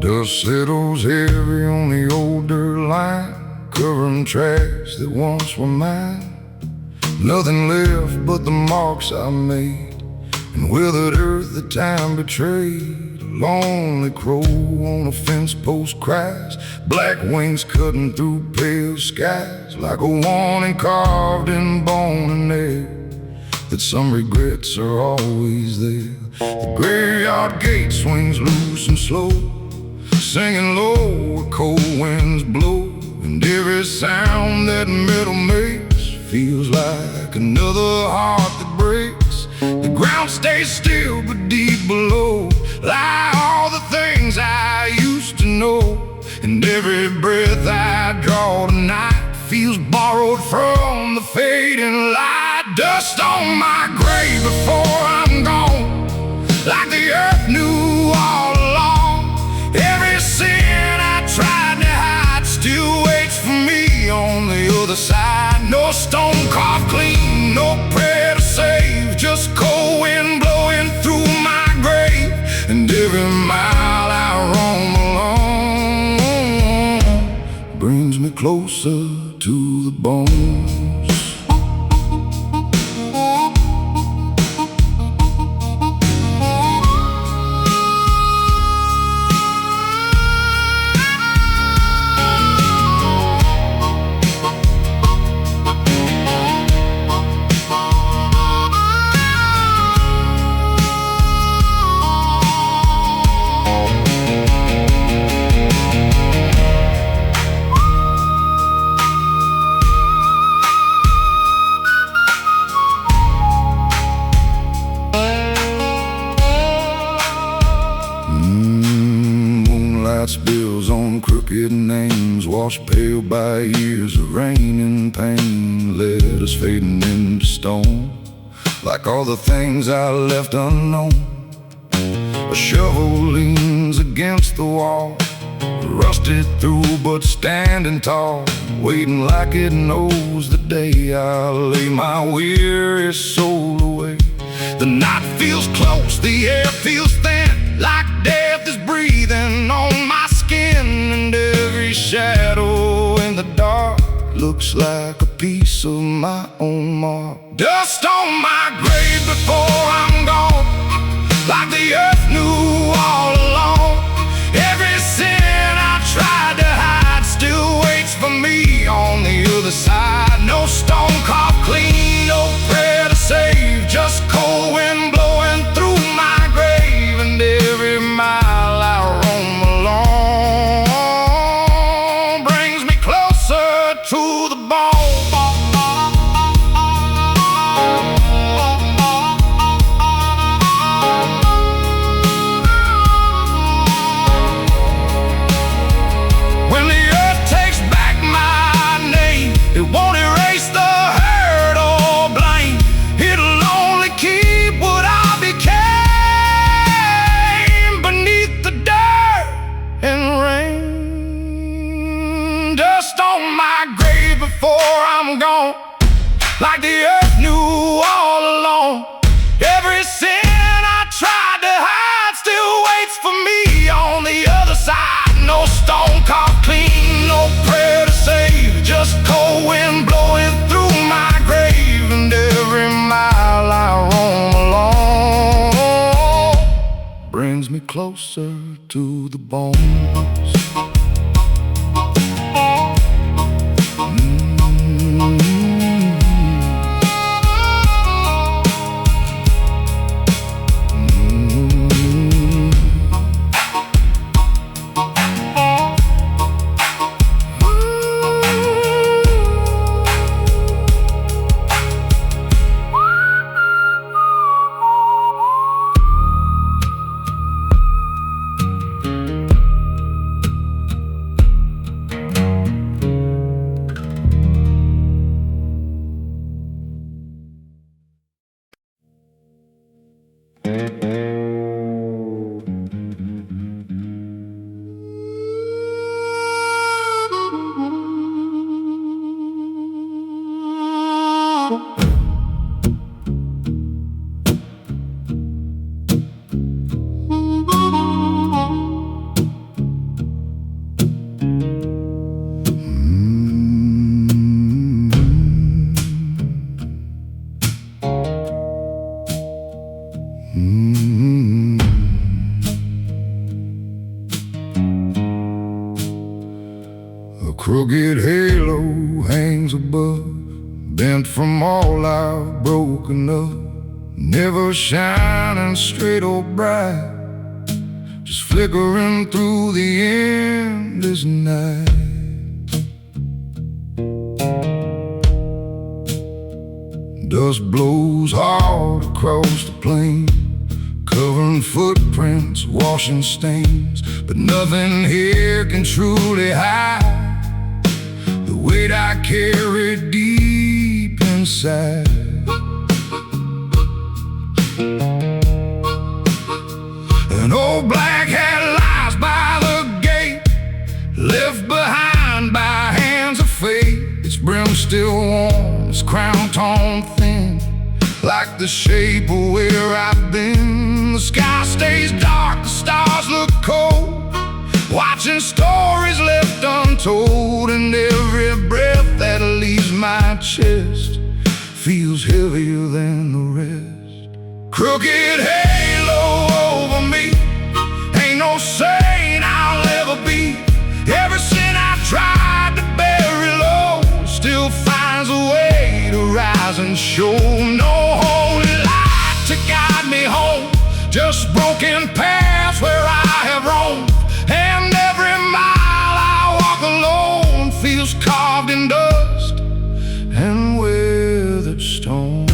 Dust settles heavy on the old dirt line, covering tracks that once were mine. Nothing left but the marks I made, and withered earth that time betrayed. A lonely crow on a fence post cries, black wings cutting through pale skies, like a warning carved in bone and nail, that some regrets are always there. The graveyard gate swings loose and slow, singing low where cold winds blow, and every sound that metal makes feels like another heart that breaks. The ground stays still but deep below lie all the things I used to know, and every breath I draw tonight feels borrowed from the fading light. Dust on my grave before I'm gone, like the earth knew all along. Every sin I tried to hide still waits for me on the other side. No stone carved clean, no prayer to save, just cold wind blowing through my grave. And every mile I roam along brings me closer to the bones. Spills on crooked names, washed pale by years of rain and pain, led us fading into stone, like all the things I left unknown. A shovel leans against the wall, rusted through but standing tall, waiting like it knows the day I lay my weary soul away. The night feels close, the air feels thin, like death is breathing on my skin, and every shadow in the dark looks like a piece of my own mark. Dust on my grave before I'm gone, like the earth knew all along. Every sin I tried to hide still waits for me on the other side. No stone carved clean, no prayer to save, just cold wind blowing through my grave. And every mile I roam along brings me closer to the bone. When the earth takes back my name, it won't erase the hurt or blame. It'll only keep what I became beneath the dirt and rain. Dust on my grave before I'm gone, like the earth knew all along. Every sin I tried to hide still waits for me on the other side. No stone carved clean, no prayer to save, just cold wind blowing through my grave. And every mile I roam along brings me closer to the bones. crooked halo hangs above, bent from all I've broken up. Never shining straight or bright, just flickering through the endless night. Dust blows hard across the plain, covering footprints, washing stains. But nothing here can truly hide the weight I carry deep inside. An old black hat lies by the gate, left behind by hands of fate. Its brim still warm, its crown torn thin, like the shape of where I've been. The sky stays dark, the stars look cold, watching stories left untold. And every breath that leaves my chest feels heavier than the rest. Crooked halo over me, ain't no saint I'll ever be. Every sin I tried to bury low still finds a way to rise and show. No holy light to guide me home, just broken paths where I have roamed. And every mile I walk alone feels carved in dust and weathered stone.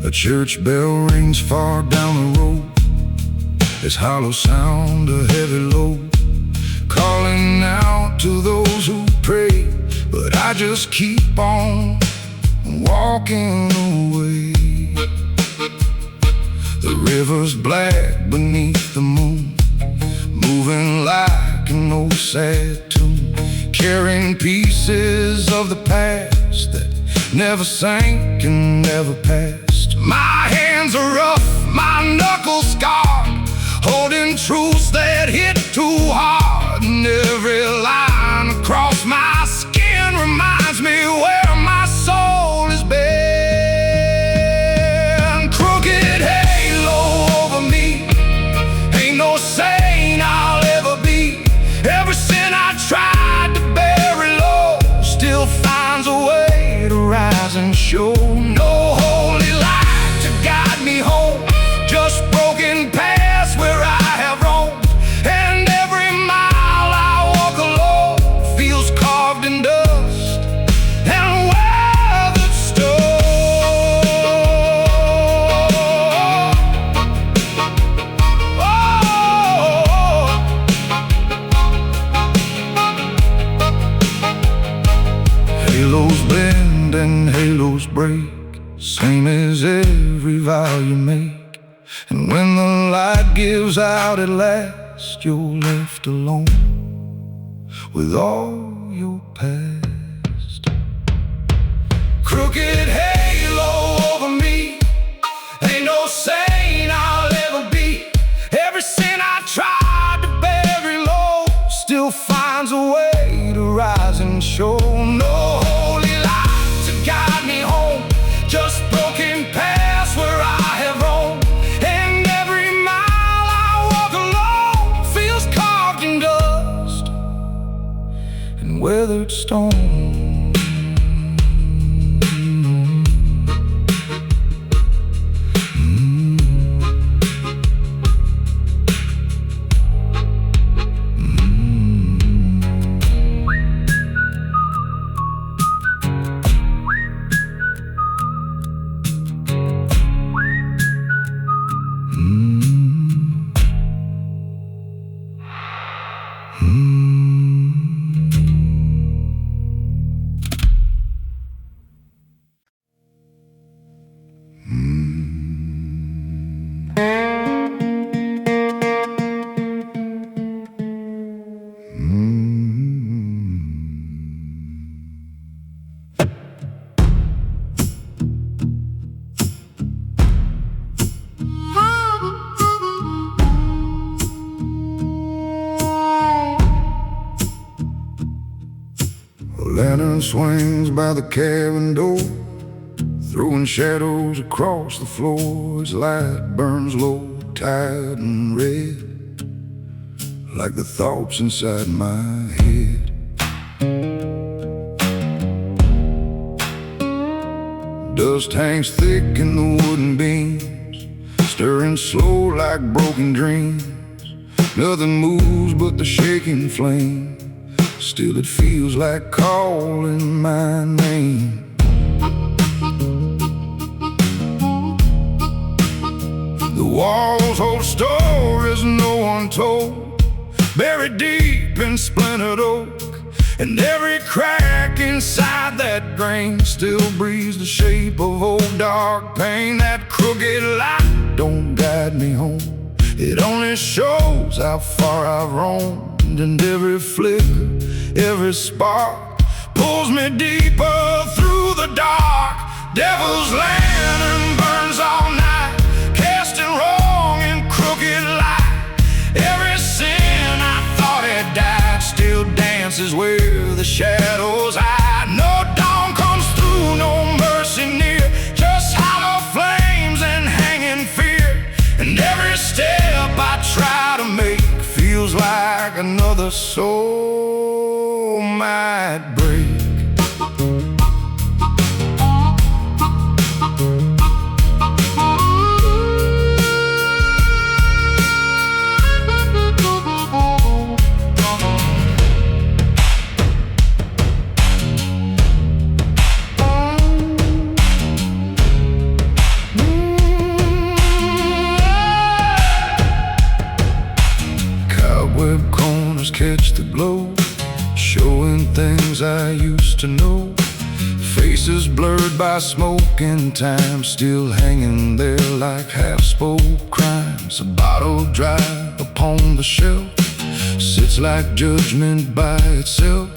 A church bell rings far down the road, its hollow sound a heavy load, calling out to those who pray. But I just keep on walking away. The river's black beneath the moon, moving like an old sad tune, carrying pieces of the past that never sank and never passed. My hands are rough, my knuckles scarred, holding truths that hit too hard. And every line across my skin reminds me where my soul has been. Crooked halo over me, ain't no saint I'll ever be. Every sin I tried to bury low still finds a way to rise and show. No holy light to guide me home, just broken paths where I have roamed. And every mile I walk alone feels carved in dust and weathered stone. Halos bend and halos break, same as every vow you make. And when the light gives out at last, you're left alone with all your past. Crooked halo over me, ain't no saint I'll ever be. Every sin I tried to bury low still finds a way to rise and show. No holy light to guide me home, just broken paths where I have roamed. And every mile I walk alone feels carved in dust and weathered stone. Lantern swings by the cabin door, throwing shadows across the floor as light burns low, tired and red, like the thoughts inside my head. Dust hangs thick in the wooden beams, stirring slow like broken dreams. Nothing moves but the shaking flame, still it feels like calling my name. The walls hold stories no one told, buried deep in splintered oak. And every crack inside that grain still breathes the shape of old dark pain. That crooked light don't guide me home, it only shows how far I've roamed. And every flicker, every spark pulls me deeper through the dark. Devil's lantern burns all night, casting wrong and crooked light. Every sin I thought had died still dances where the shadows hide. No dawn comes through, no mercy near, just hollow flames and hanging fear. And every step I try to make feels like another soul might break. Catch the glow, showing things I used to know. Faces blurred by smoke and time, still hanging there like half-spoke crimes. A bottle dry upon the shelf sits like judgment by itself,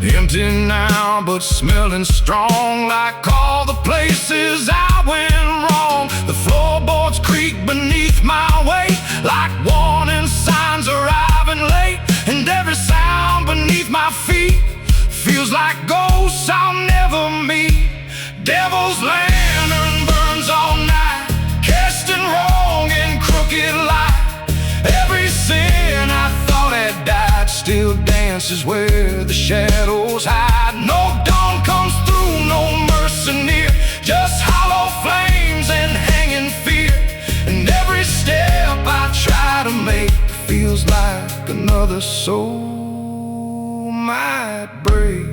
empty now but smelling strong, like all the places I went wrong. The floorboards creak beneath my weight, like warning signs arriving late. And every sound beneath my feet feels like ghosts I'll never meet. Devil's lantern burns all night, casting wrong and crooked light. Every sin I thought had died still dances where the shadows hide. No dawn comes through, no mercy near, just hollow flames and hanging fear. And every step I try to make feels like another soul might break.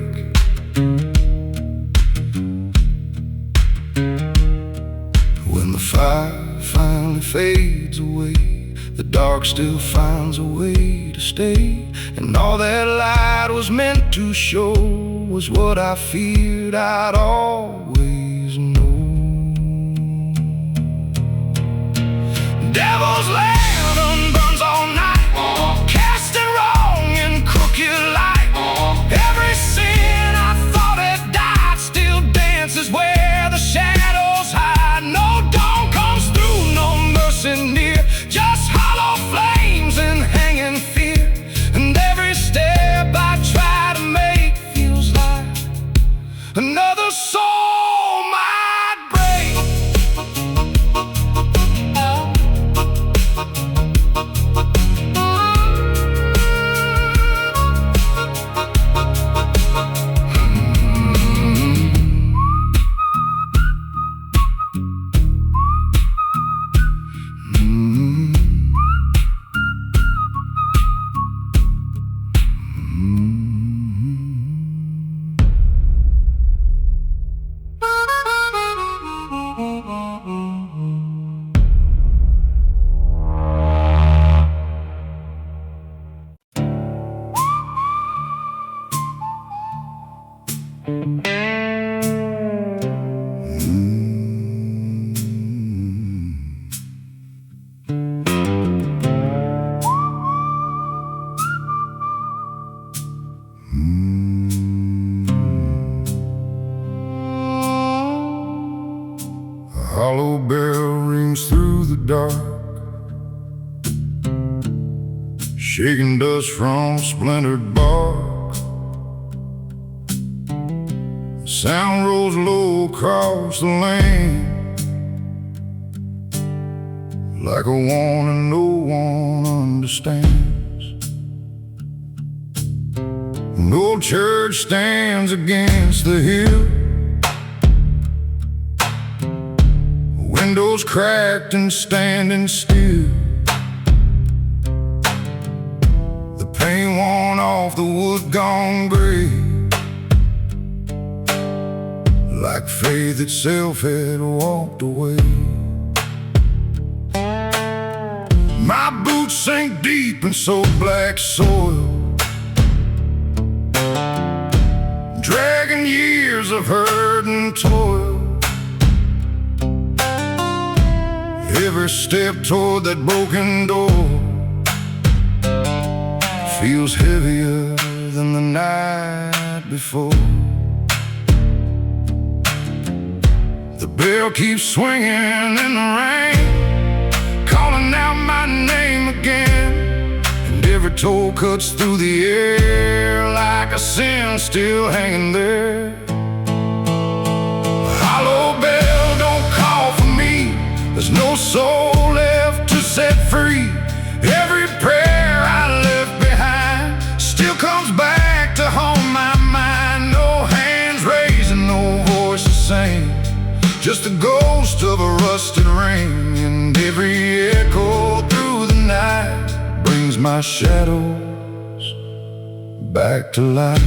When the fire finally fades away, the dark still finds a way to stay. And all that light was meant to show was what I feared I'd always know. Devil's lantern burns all night, casting wrong and crooked light. Every sin I thought had died still dances where the shadows hide. No dawn comes through, no mercy near, just hollow flames and hanging fear. And every step I try to make feels like another soul might break. hollow bell rings through the dark, shaking dust from splintered bark. sound rolls low across the land, like a warning no one understands. An old church stands against the hill, windows cracked and standing still. The paint worn off, the wood gone gray, like faith itself had walked away. My boots sink deep in so black soil, dragging years of hurt and toil. Every step toward that broken door feels heavier than the night before. The bell keeps swinging in the rain, calling out my name again, and every toll cuts through the air like a sin still hanging there. Hollow bell, don't call for me, there's no soul left to set free. Every prayer I left behind still comes back to haunt my mind. No hands raising, no voices saying, just a ghost of a rusted ring. And every echo through the night brings my shadows back to life.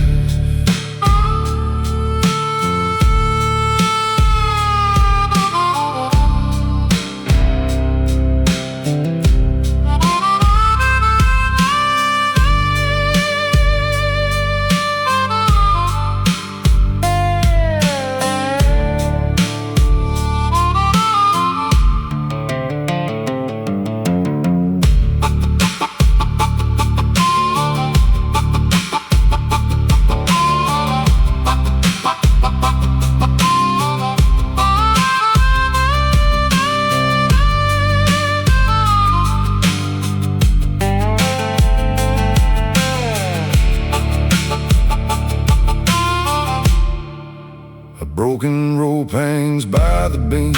Broken rope hangs by the beam,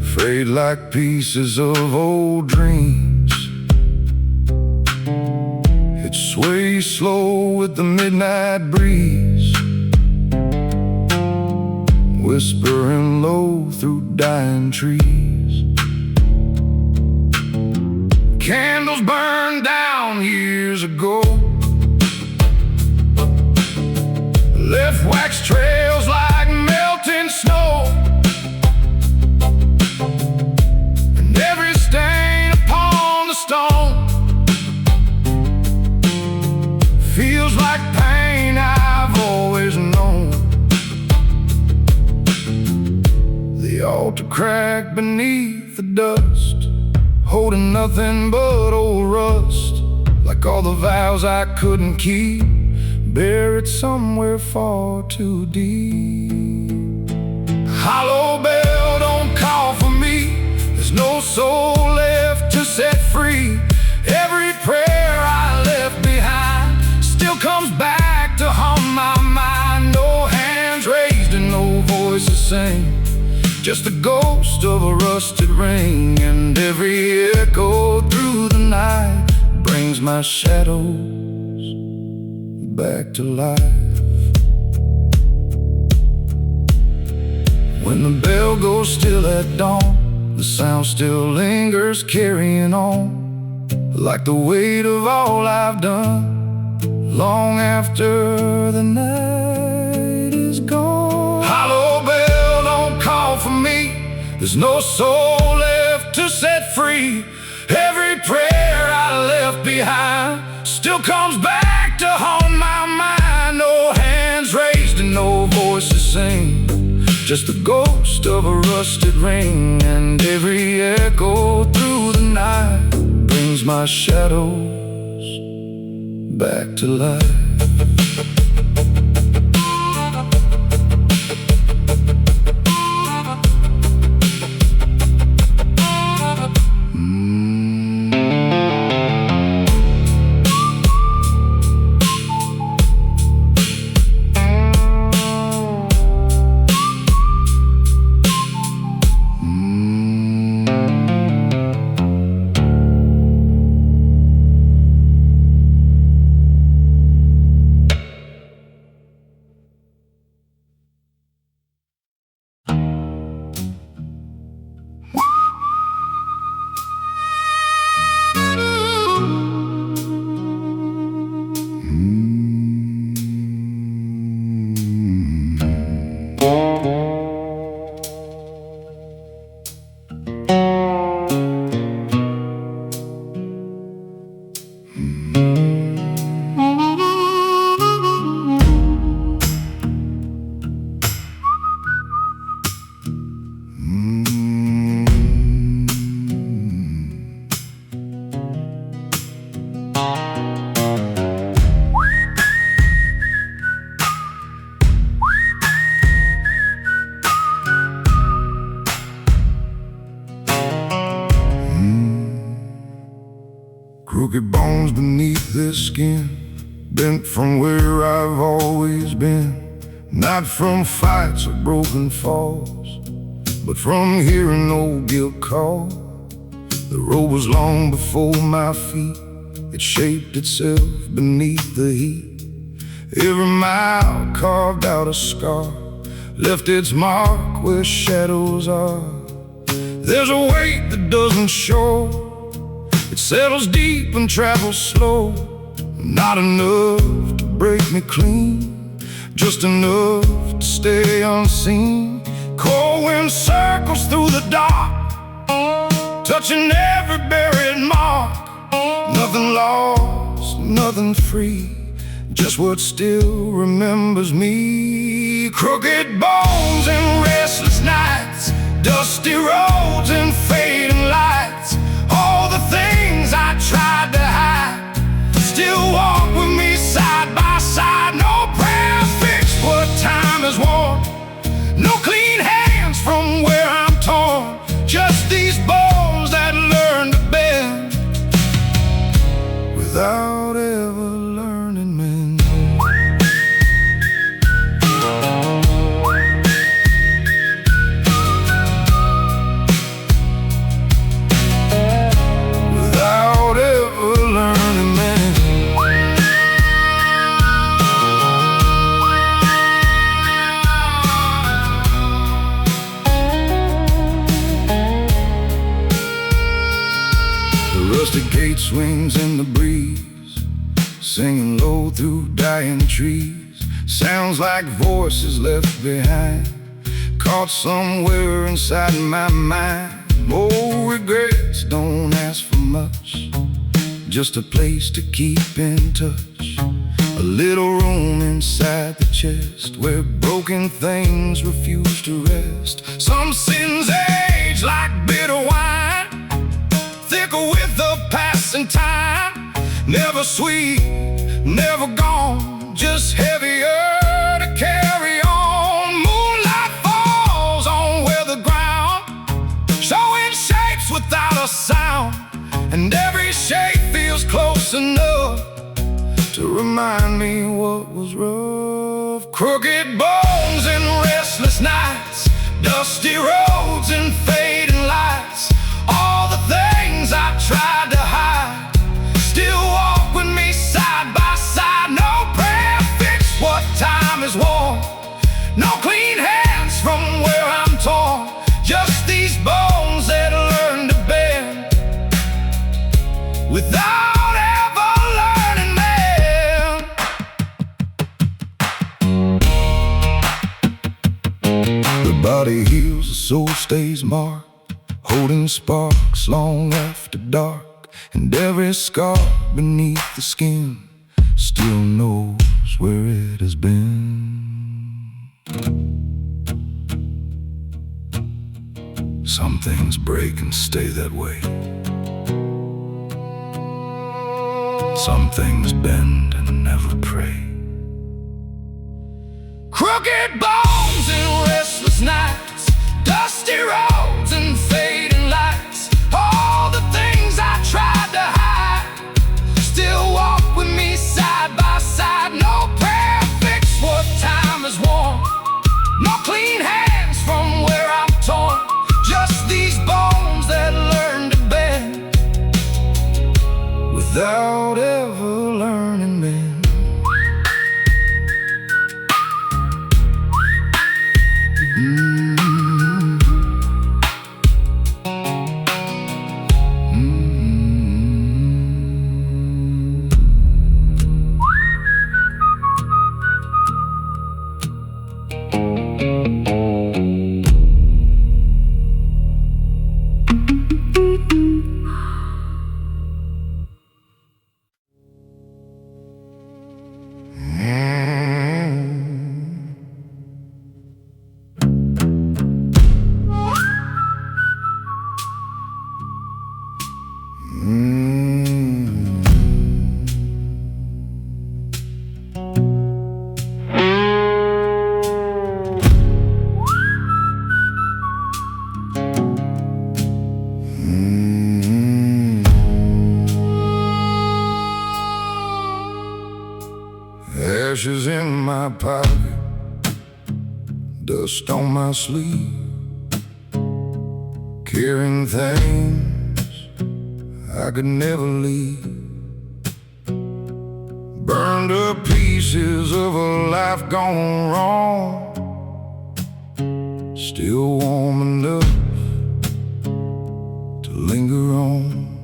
frayed like pieces of old dreams. It sways slow with the midnight breeze, whispering low through dying trees. Candles burned down years ago, left wax trails like melting snow, and every stain upon the stone feels like pain I've always known. The altar cracked beneath the dust, holding nothing but old rust, like all the vows I couldn't keep, buried somewhere far too deep. Hollow bell, don't call for me, there's no soul left to set free. Every prayer I left behind still comes back to haunt my mind. No hands raised and no voices sing, just the ghost of a rusted ring. And every echo through the night brings my shadows back to life. When the bell goes still at dawn, the sound still lingers, carrying on, like the weight of all I've done, long after the night is gone. Hollow bell, don't call for me, there's no soul left to set free. Every prayer I left behind still comes back to haunt my mind. No hands raised and no voices sing, just the ghost of a rusted ring. And every echo through the night brings my shadows back to life. Crooked bones beneath this skin, bent from where I've always been. Not from fights or broken falls, but from hearing no guilt call. The road was long before my feet, it shaped itself beneath the heat. Every mile carved out a scar, left its mark where shadows are. There's a weight that doesn't show, it settles deep and travels slow. Not enough to break me clean, just enough to stay unseen. Cold wind circles through the dark, touching every buried mark. Nothing lost, nothing free, just what still remembers me. Crooked bones and restless nights, dusty roads and fading lights. All the things I tried to hide still walk with me side by side. No prayer fixed what time has worn, no clean hands from where I'm torn. Just these bones that learn to bend without ever learning men. Without ever learning men. The rusty gate swings in the breeze, singing low through dying trees. Sounds like voices left behind, caught somewhere inside my mind. More regrets, don't ask for much, just a place to keep in touch. A little room inside the chest where broken things refuse to rest. Some sins age like bitter wine, thicker with the passing time. Never sweet, never gone, just heavier to carry on. Moonlight falls on weathered ground, showing shapes without a sound. And every shape feels close enough to remind me what was rough. Crooked bones and restless nights, dusty roads and fading lights. All the things I tried to hide still walk with me side by side. No prayer fixed what time is worn, no clean hands from where I'm torn. Just these bones that learn to bend without ever learning men. The body heals, the soul stays marked, holding sparks long after dark. And every scar beneath the skin still knows where it has been. Some things break and stay that way. Some things bend and never pray. Crooked bones and restless nights, dusty roads and fading lights. All the things I tried to hide still walk with me side by side. No prayer fixed what time has worn, no clean hands from where I'm torn. Just these bones that learn to bend without ever learning men. Ashes in my pocket, dust on my sleeve, carrying things I could never leave. Burned up pieces of a life gone wrong, still warm enough to linger on.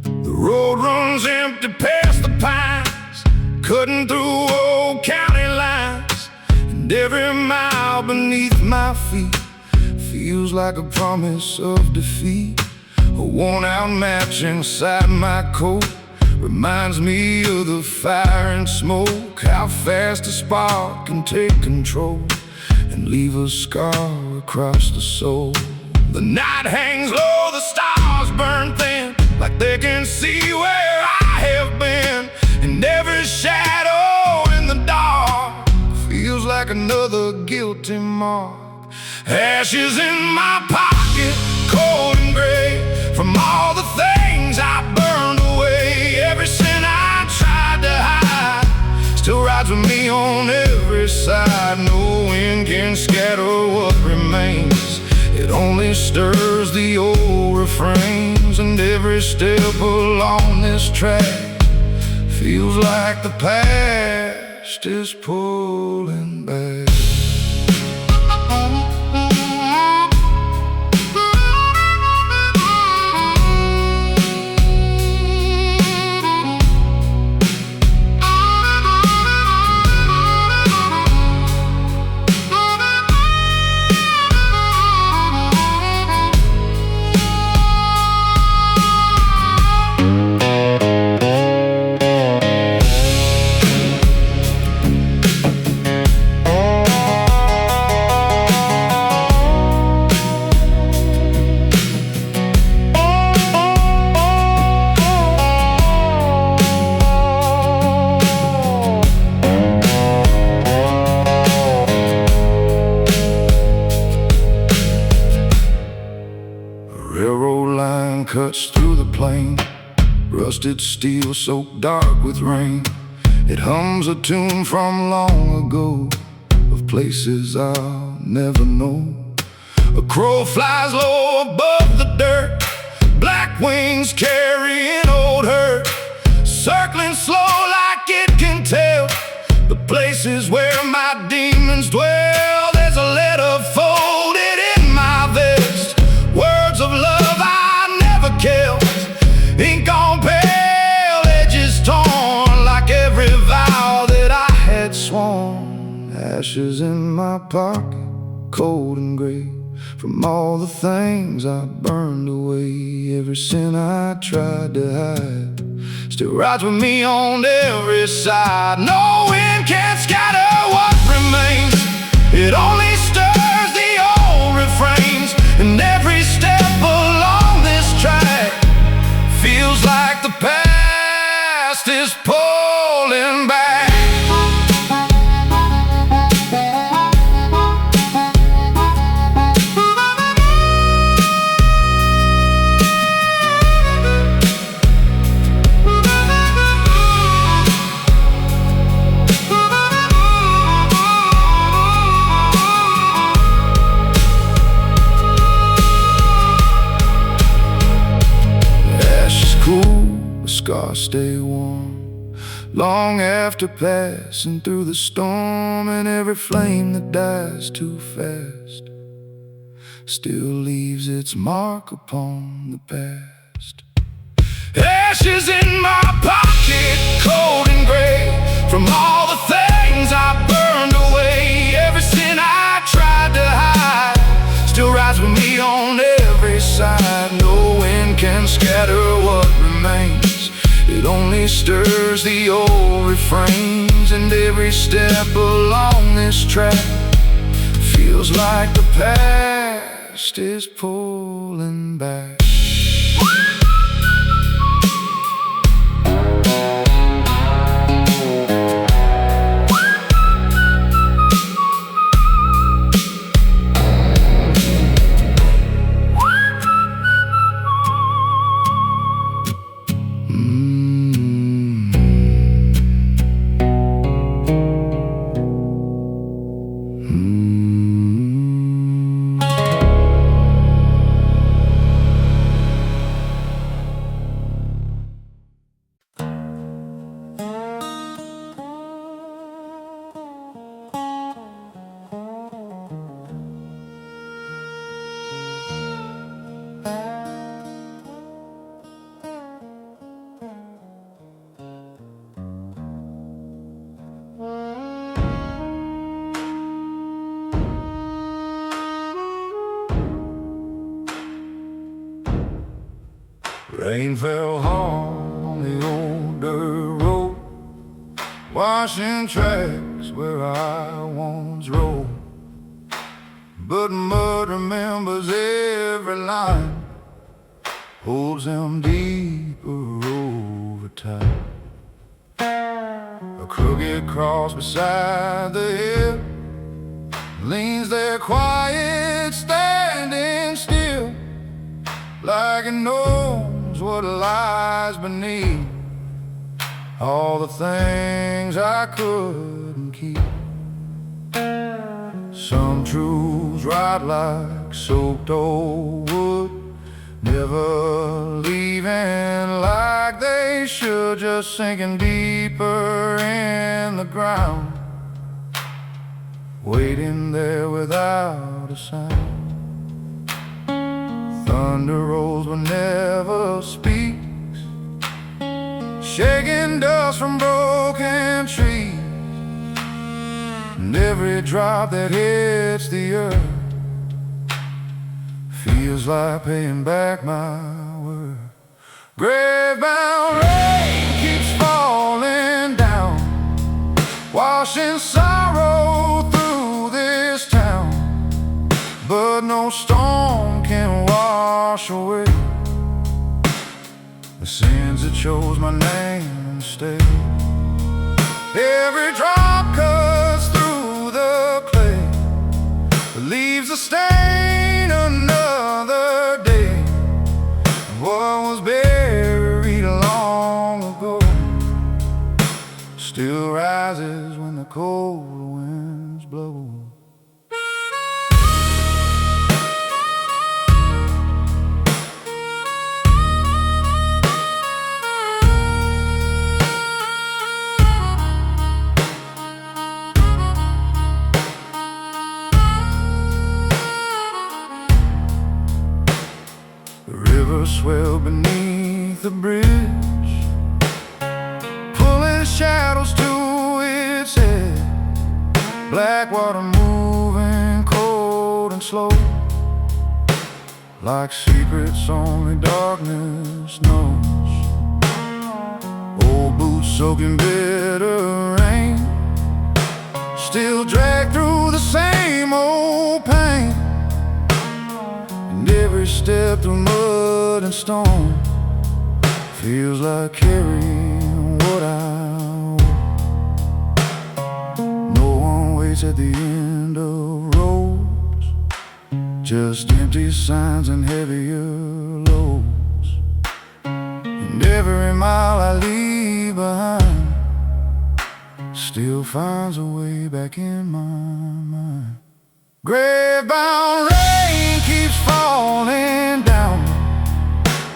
The road runs empty past the pines, cutting through old county lines, and every mile beneath my feet feels like a promise of defeat. A worn-out match inside my coat reminds me of the fire and smoke, how fast a spark can take control and leave a scar across the soul. The night hangs low, the stars burn thin, like they can see where I have been, and every shadow in the dark feels like another guilty mark. Ashes in my pocket, cold and gray, from all the things I burned away. Every sin I tried to hide still rides with me on every side. No wind can scatter what remains, it only stirs the old refrains. And every step along this track feels like the past is pulling back. Railroad line cuts through the plain, rusted steel soaked dark with rain. It hums a tune from long ago, of places I'll never know. A crow flies low above the dirt, black wings carrying old hurt, circling slow like it can tell the places where my demons dwell. There's a letter folded in my vest, words of love I never killed, ink on pale, edges torn like every vow that I had sworn. Ashes in my pocket, cold and gray, from all the things I burned away. Every sin I tried to hide still rides with me on every side. No wind can scatter what remains, it only stirs the old refrains. And every step along this track feels like the past is pulling back. Scars stay warm long after passing through the storm, and every flame that dies too fast still leaves its mark upon the past. Ashes in my pocket, cold and gray, from all the things I burned away. Every sin I tried to hide still rides with me on every side. No wind can scatter what remains, it only stirs the old refrains. And every step along this track feels like the past is pulling back. Rain fell hard on the old dirt road, washing tracks where I once rode. But mud remembers every line, holds them deeper over time. A crooked cross beside the hill leans there quiet, standing still, like it knows what lies beneath all the things I couldn't keep. Some truths rot like soaked old wood, never leaving like they should, just sinking deeper in the ground, waiting there without a sound. Thunder rolls but never speaks, shaking dust from broken trees, and every drop that hits the earth feels like paying back my word. Grave-bound rain keeps falling down, washing sorrow through this town, but no storm can wash away the sins that chose my name instead. Every drop cuts through the clay, leaves a stain another day. What was buried long ago still rises when the cold winds blow. The river swelled beneath the bridge, pulling shadows to its head. Black water moving cold and slow, like secrets only darkness knows. Old boots soaking bitter rain, still drag through the same old pain. And every step through mud and stone feels like carrying what I owe. No one waits at the end of roads, just empty signs and heavier loads. And every mile I leave behind still finds a way back in my mind. Grave-bound rain keeps falling down,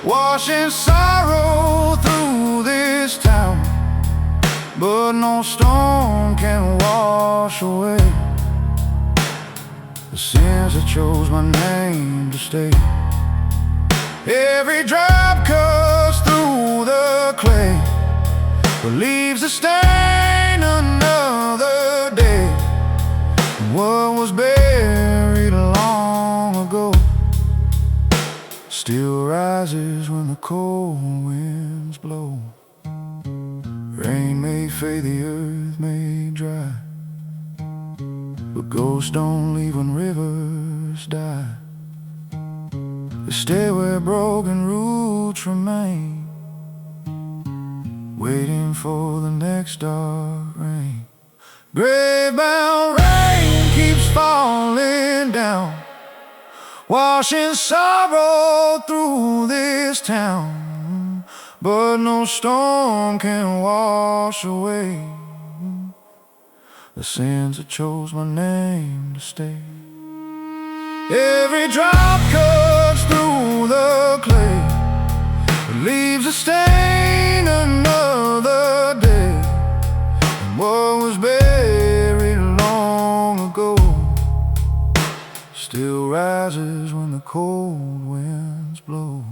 washing sorrow through this town, but no storm can wash away the sins that chose my name to stay. Every drop cuts through the clay, but leaves a stain another day. What was buried long ago still rises when the cold winds blow. Rain may fade, the earth may dry, but ghosts don't leave when rivers die. They stay where broken roots remain, waiting for the next dark rain. Grave-bound rain keeps falling down, washing sorrow through this town, but no storm can wash away the sins that chose my name to stay. Every drop cuts through the clay, leaves a stain another day. And what was buried long ago still rises when the cold winds blow.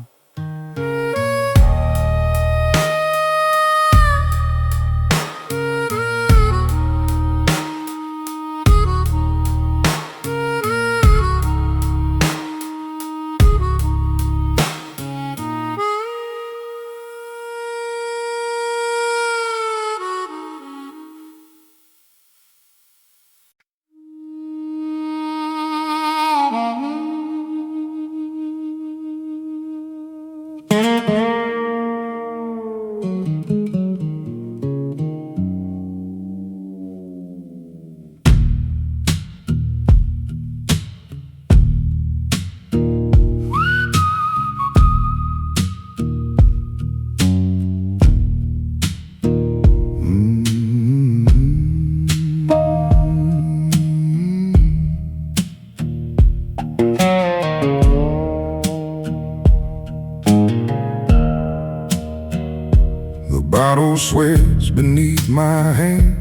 bottle sweats beneath my hand,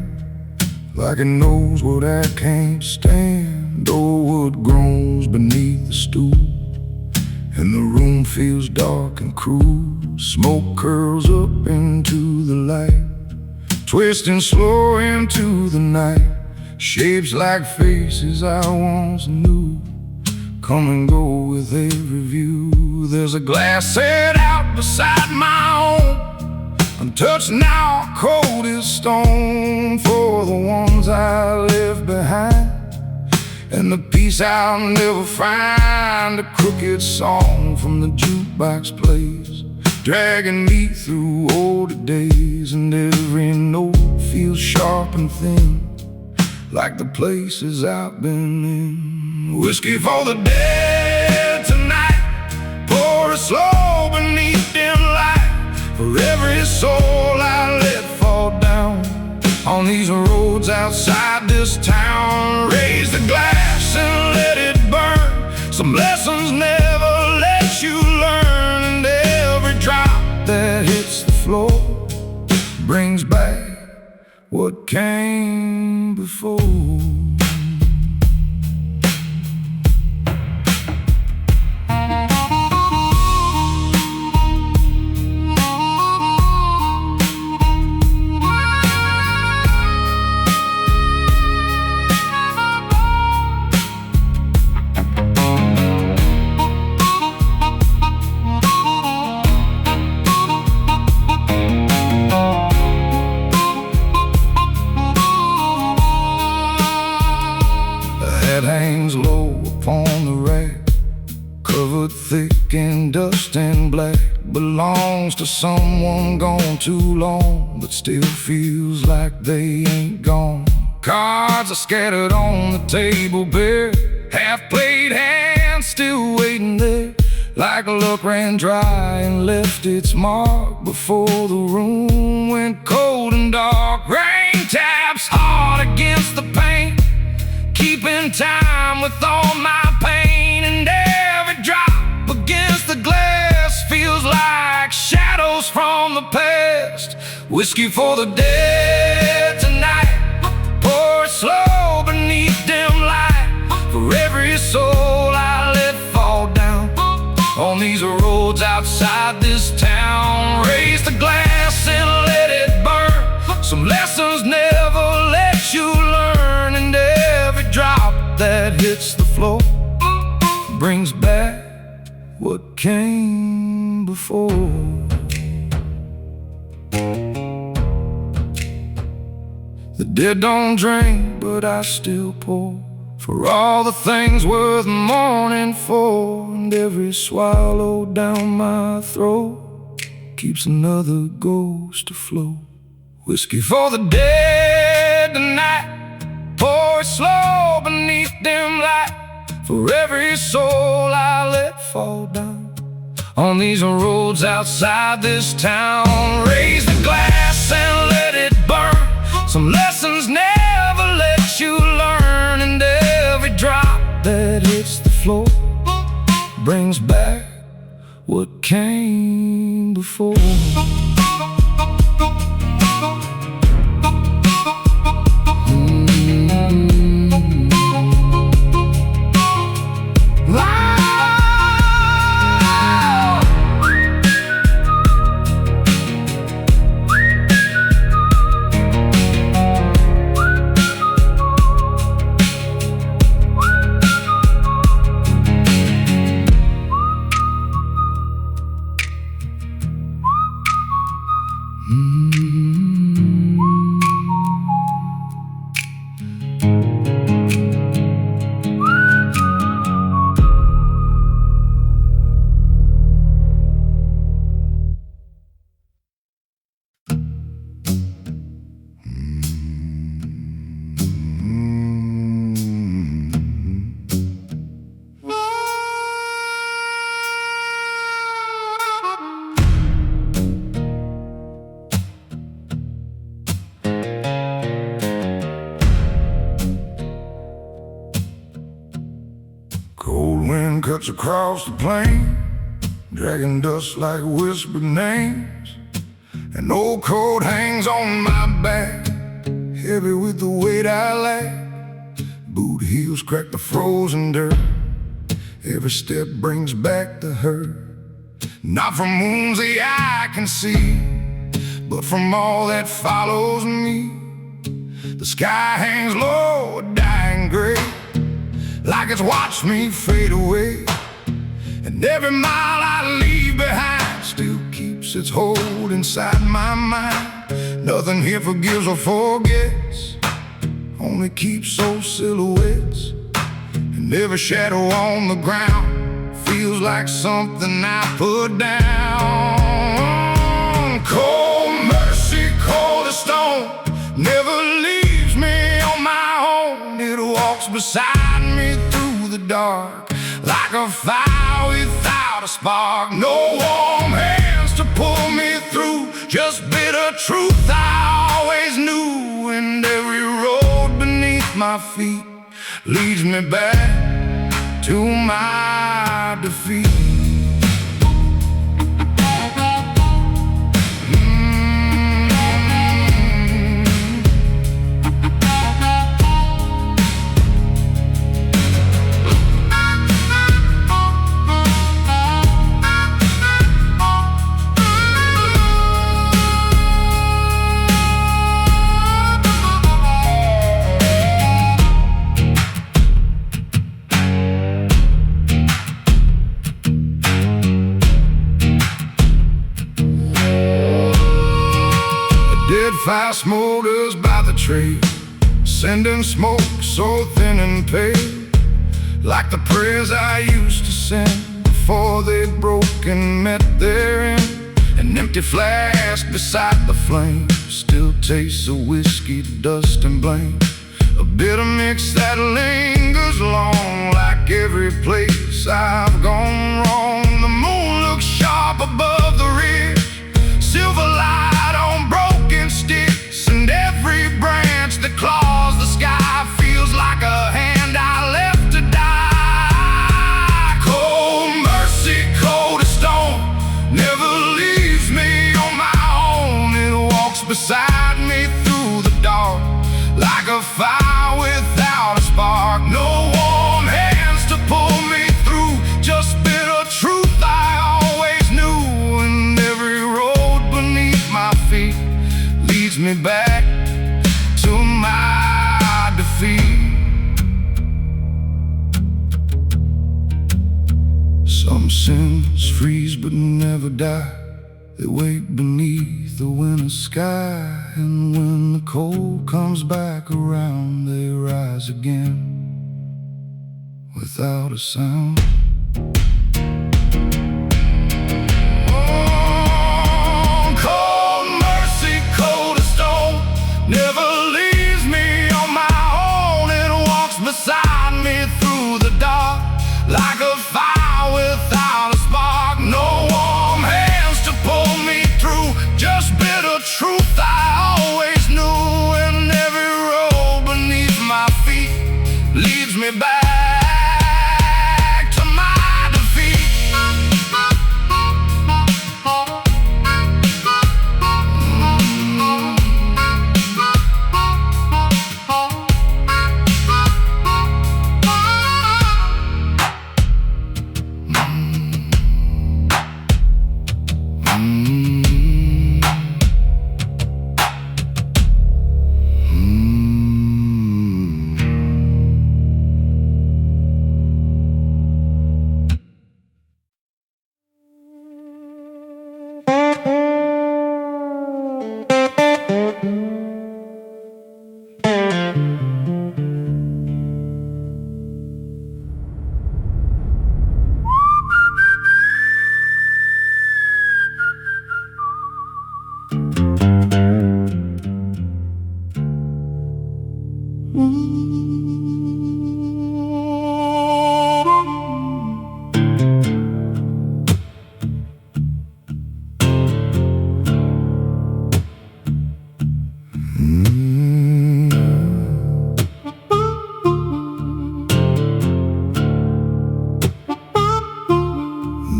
like it knows what I can't stand. Oh, wood groans beneath the stool, and the room feels dark and cruel. Smoke curls up into the light, twisting slow into the night. Shapes like faces I once knew come and go with every view. There's a glass set out beside my own, untouched now, cold as stone, for the ones I left behind, and the peace I'll never find. A crooked song from the jukebox plays, dragging me through older days, and every note feels sharp and thin, like the places I've been in. Whiskey for the dead tonight, pour it slow beneath dim light, for every soul I let fall down on these roads outside this town. Raise the glass and let it burn, some lessons never let you learn, and every drop that hits the floor brings back what came before. Hangs low upon the rack, covered thick in dust and black. Belongs to someone gone too long, but still feels like they ain't gone. Cards are scattered on the table bare, half-played hands still waiting there, like luck ran dry and left its mark before the room went cold and dark. Rain taps hard against the paint, keeping time with all my pain, and every drop against the glass feels like shadows from the past. Whiskey for the dead tonight, pour it slow beneath dim light, for every soul I let fall down on these roads outside this town. Raise the glass and let it burn, some lessons never let you learn, and every drop that hits the floor brings back what came before. The dead don't drink, but I still pour, for all the things worth mourning for, and every swallow down my throat keeps another ghost afloat. Whiskey for the dead tonight, pour it slow beneath dim light, for every soul I let fall down on these roads outside this town. Raise the glass and let it burn, some lessons never let you learn, and every drop that hits the floor brings back what came before. Cold wind cuts across the plain, dragging dust like whispered names, An old coat hangs on my back, heavy with the weight I lack. Boot heels crack the frozen dirt, every step brings back the hurt. Not from wounds the eye can see, but from all that follows me. The sky hangs low, dying gray, like it's watched me fade away. And every mile I leave behind still keeps its hold inside my mind. Nothing here forgives or forgets, only keeps those silhouettes. And every shadow on the ground feels like something I put down. Cold mercy, cold as stone, never leaves me on my own. It walks beside me through the dark, like a fire without a spark. No warm hands to pull me through, just bitter truth I always knew. And every road beneath my feet leads me back to my defeat. Fire smolders by the tree, sending smoke so thin and pale, like the prayers I used to send before they broke and met their end. An empty flask beside the flame still tastes of whiskey, dust and blame, a bitter mix that lingers long, like every place I've gone wrong. The moon looks sharp above the ridge, silver light on broken sticks, and every branch that claws the sky feels like a hand I left to die. Cold mercy, cold as stone, never leaves me on my own. It walks beside me through the dark, like a fire without a spark. No warm hands to pull me through, just bitter truth I always knew. And every road beneath my feet leads me back to my defeat. Some sins freeze but never die, they wait beneath the winter sky. And when the cold comes back around, they rise again without a sound. Oh, cold mercy, cold as stone, never leaves me on my own. It walks beside me through the dark, like a fire without a spark. No warm hands to pull me through, just bitter truth I always knew. And every road beneath my feet leads me back to my defeat.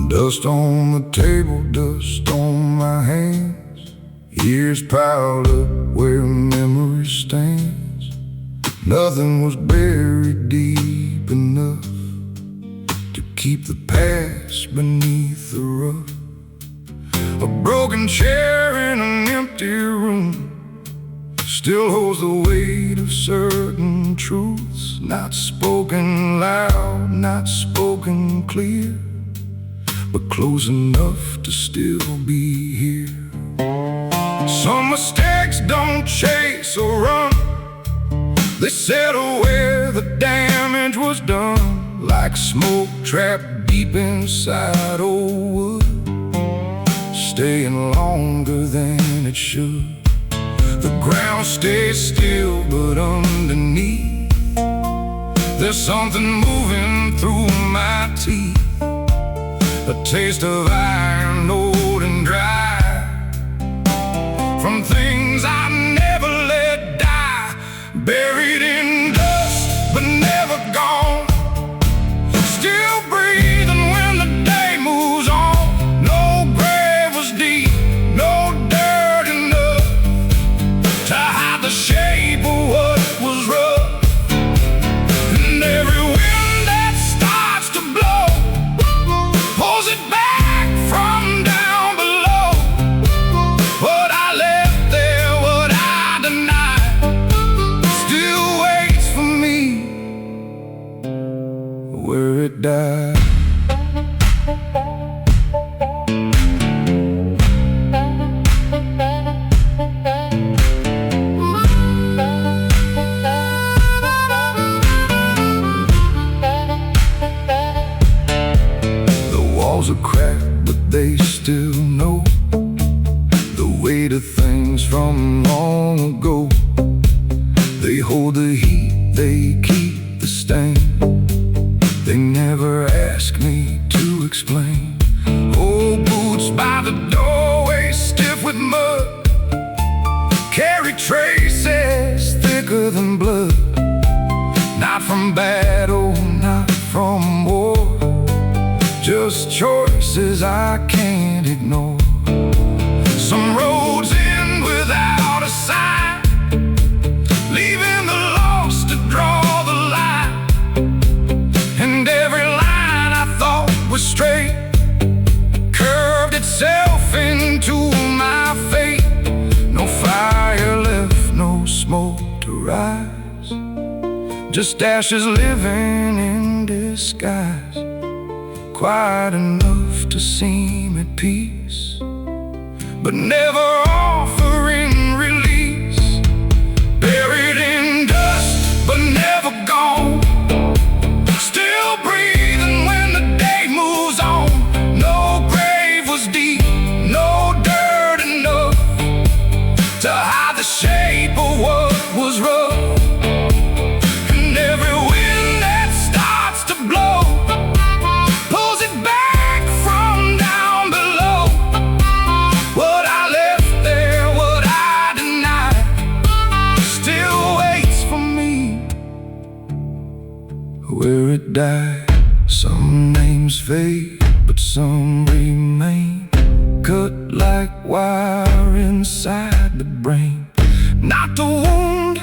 Dust on the table, dust on my hands, Tears piled up where memory stands. Nothing was buried deep enough to keep the past beneath the rug. A broken chair in an empty room still holds the weight of certain truths, not spoken loud, not spoken clear, but close enough to still be here. Some mistakes don't chase or run, they settle where the damage was done, like smoke trapped deep inside old wood, staying longer than it should. The ground stays still, but underneath there's something moving through my teeth, a taste of iron, old and dry, from things I never let die, buried in dust but never gone, still breathing when the day moves on. No grave was deep, no dirt enough to hide the shape of what was rough. And every wind that starts to blow pulls it back from down below. What I left there, what I denied, still waits for me where it died. Are cracked, but they still know the weight of things from long ago. They hold the heat, they keep the stain. They never ask me to explain. Old boots by the doorway, stiff with mud, carry traces thicker than blood, not from battle, not from war, just choices I can't ignore. Some roads end without a sign, leaving the lost to draw the line. And every line I thought was straight curved itself into my fate. No fire left, no smoke to rise, just ashes living in disguise, quiet enough to seem at peace, but never offering release. Buried in dust, but never gone, still breathing when the day moves on. No grave was deep, no dirt enough to hide the shape of what was rough. And every wind that starts to blow where it died. Some names fade, but some remain, cut like wire inside the brain. Not to wound,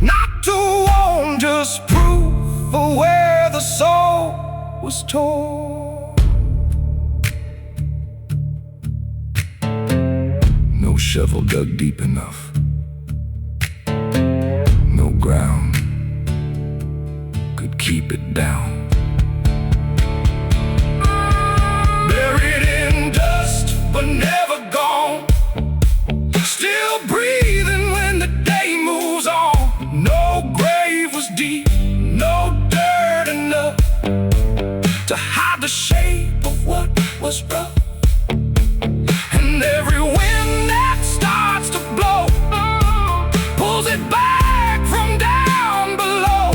not to warn, just proof of where the soul was torn. No shovel dug deep enough, no ground could keep it down. Buried in dust, but never gone, still breathing when the day moves on. No grave was deep, no dirt enough to hide the shape of what was rough. And every wind that starts to blow pulls it back from down below.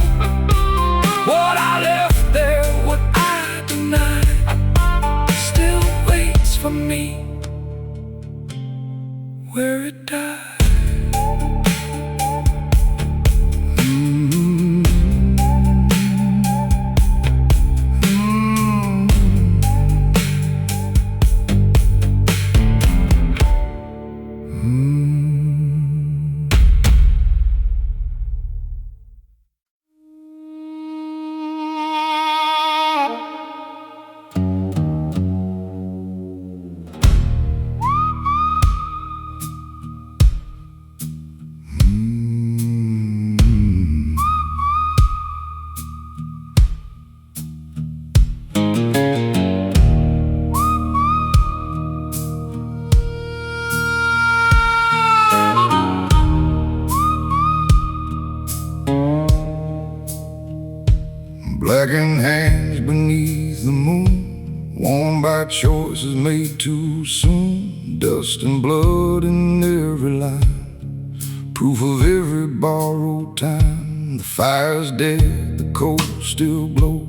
What I left there, what I denied, still waits for me where it died. Mm-hmm. choices made too soon. Dust and blood in every line, proof of every borrowed time. The fire's dead, the coals still glow,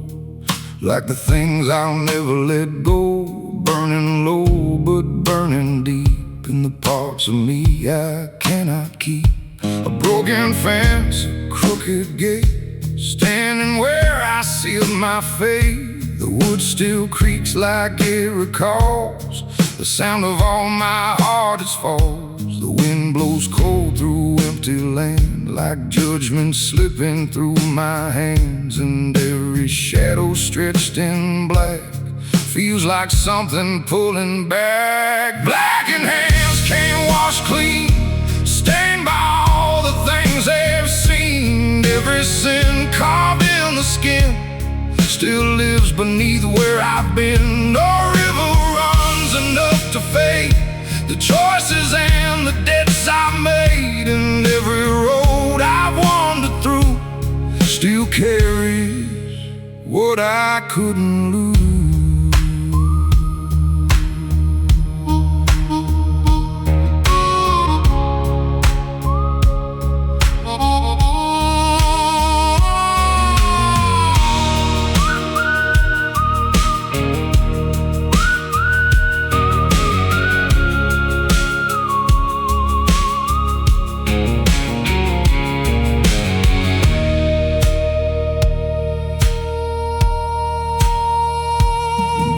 like the things I'll never let go. Burning low, but burning deep in the parts of me I cannot keep. A broken fence, a crooked gate, standing where I sealed my fate. The wood still creaks like it recalls the sound of all my hardest falls. The wind blows cold through empty land, like judgment slipping through my hands. And every shadow stretched in black feels like something pulling back. Blackened hands can't wash clean, stained by all the things they've seen. Every sin carved in the skin still lives beneath where I've been. No river runs enough to fade the choices and the debts I've made. And every road I've wandered through still carries what I couldn't lose.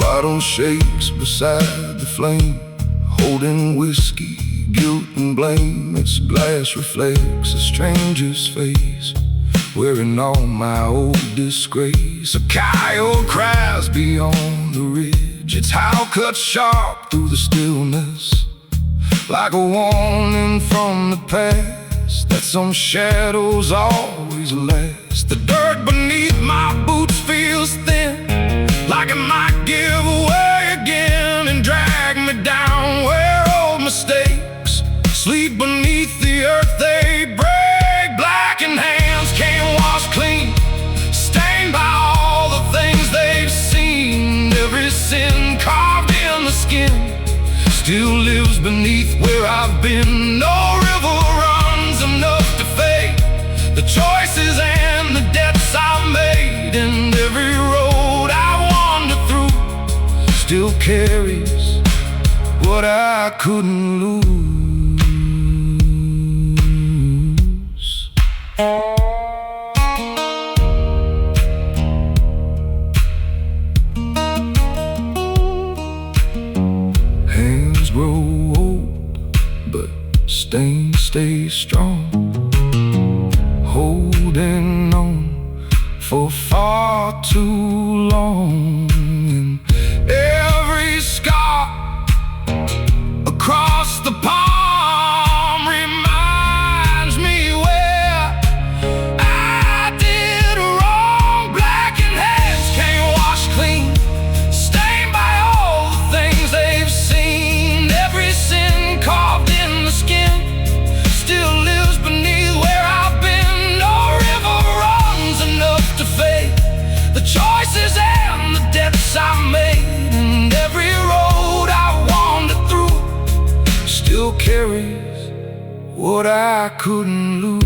Bottle shakes beside the flame, holding whiskey, guilt and blame. Its glass reflects a stranger's face, wearing all my old disgrace. A coyote cries beyond the ridge, its howl cuts sharp through the stillness, like a warning from the past that some shadows always last. The dirt beneath my boots feels thin, like it might give away again and drag me down where old mistakes sleep beneath the earth they break. Blackened hands can't wash clean, stained by all the things they've seen. Every sin carved in the skin still lives beneath where I've been. No river runs enough to fade the choices and the debts I've made. And every road I wander through still carries what I couldn't lose. Hands grow old, but stains stay strong, holding on for far too long. And every scar across the palm reminds me where I did wrong. Blackened hands can't wash clean, stained by all the things they've seen. Every sin carved in the skin still lives beneath where I've been. No river runs enough to fade the choices and the debts I made. And every road I wander through still carries what I couldn't lose.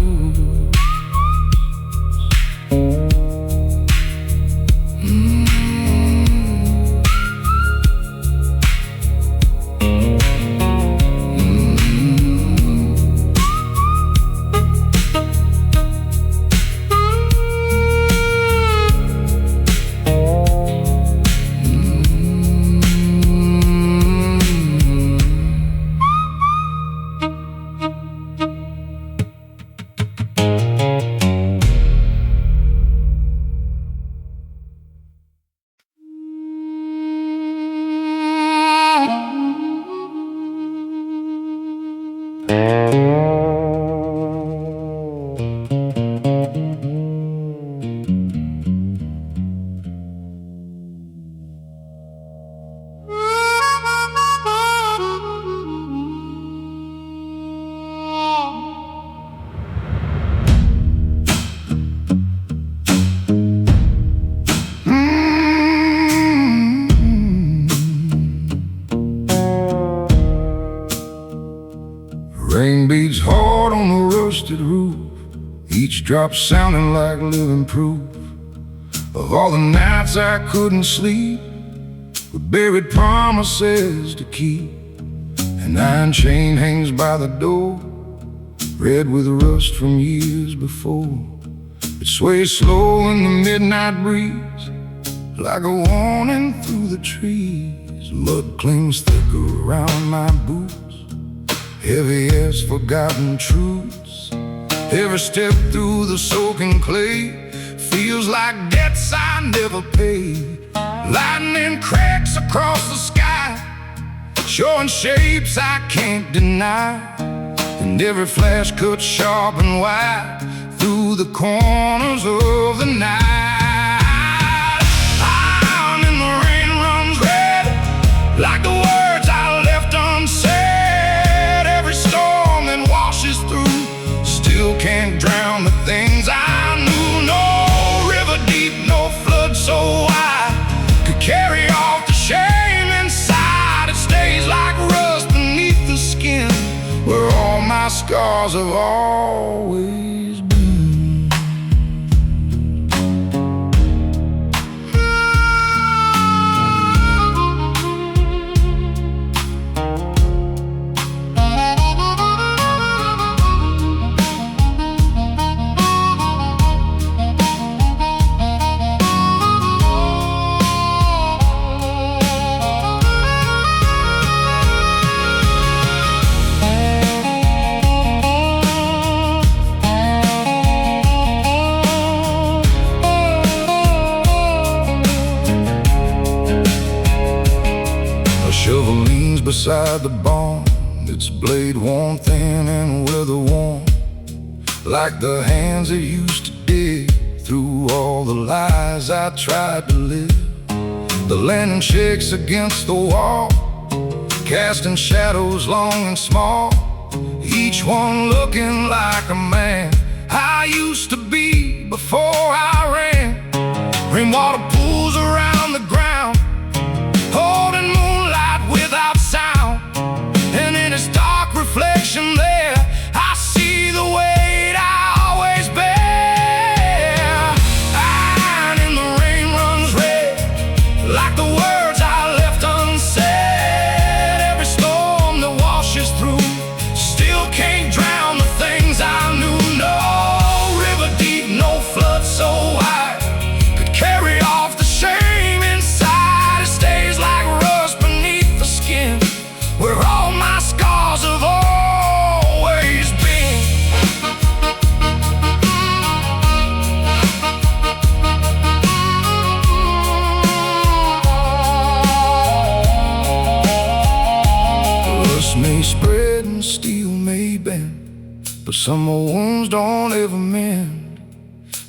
Rain beats hard on the rusted roof, each drop sounding like living proof of all the nights I couldn't sleep with buried promises to keep. An iron chain hangs by the door, red with rust from years before. It sways slow in the midnight breeze, like a warning through the trees. Mud clings thicker around my boots, heavy as forgotten truths. Every step through the soaking clay feels like debts I never paid. Lightning cracks across the sky, showing shapes I can't deny. And every flash cuts sharp and wide through the corners of the night. Iron in the rain runs red, like the words I left unsaid. Every storm that washes through still can't drown the things I knew. No river deep, no flood so wide could carry off the shame inside. It stays like rust beneath the skin, where all my scars have always been. Shovel leans beside the barn, its blade worn thin and weather worn, like the hands that used to dig through all the lies I tried to live. The lantern shakes against the wall, casting shadows long and small, each one looking like a man I used to be before I ran. Rainwater pools around the ground, holding moonlight without sound. And in its dark reflection there, I see the weight I always bear. Iron in the rain runs red, like the words I left unsaid. Every storm that washes through still can't drown the things I knew. No river deep, no flood so wide could carry off the shame inside. It stays like rust beneath the skin, where all my scars have always been. Rust may spread and steel may bend, but some wounds don't ever mend.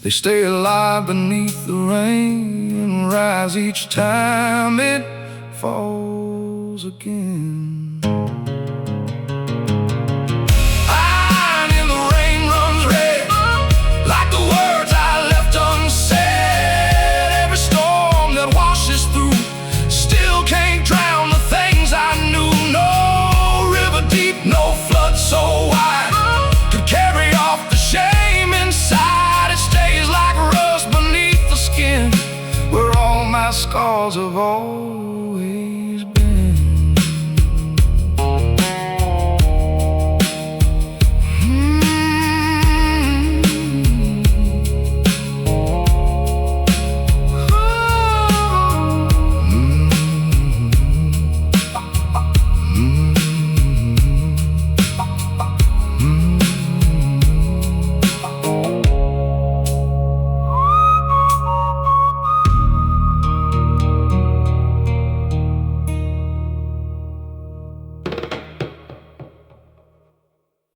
They stay alive beneath the rain and rise each time it falls again. Iron in the rain runs red, like the words I left unsaid. Every storm that washes through still can't drown the things I knew. No river deep, no flood so wide could carry off the shame inside. It stays like rust beneath the skin, where all my scars have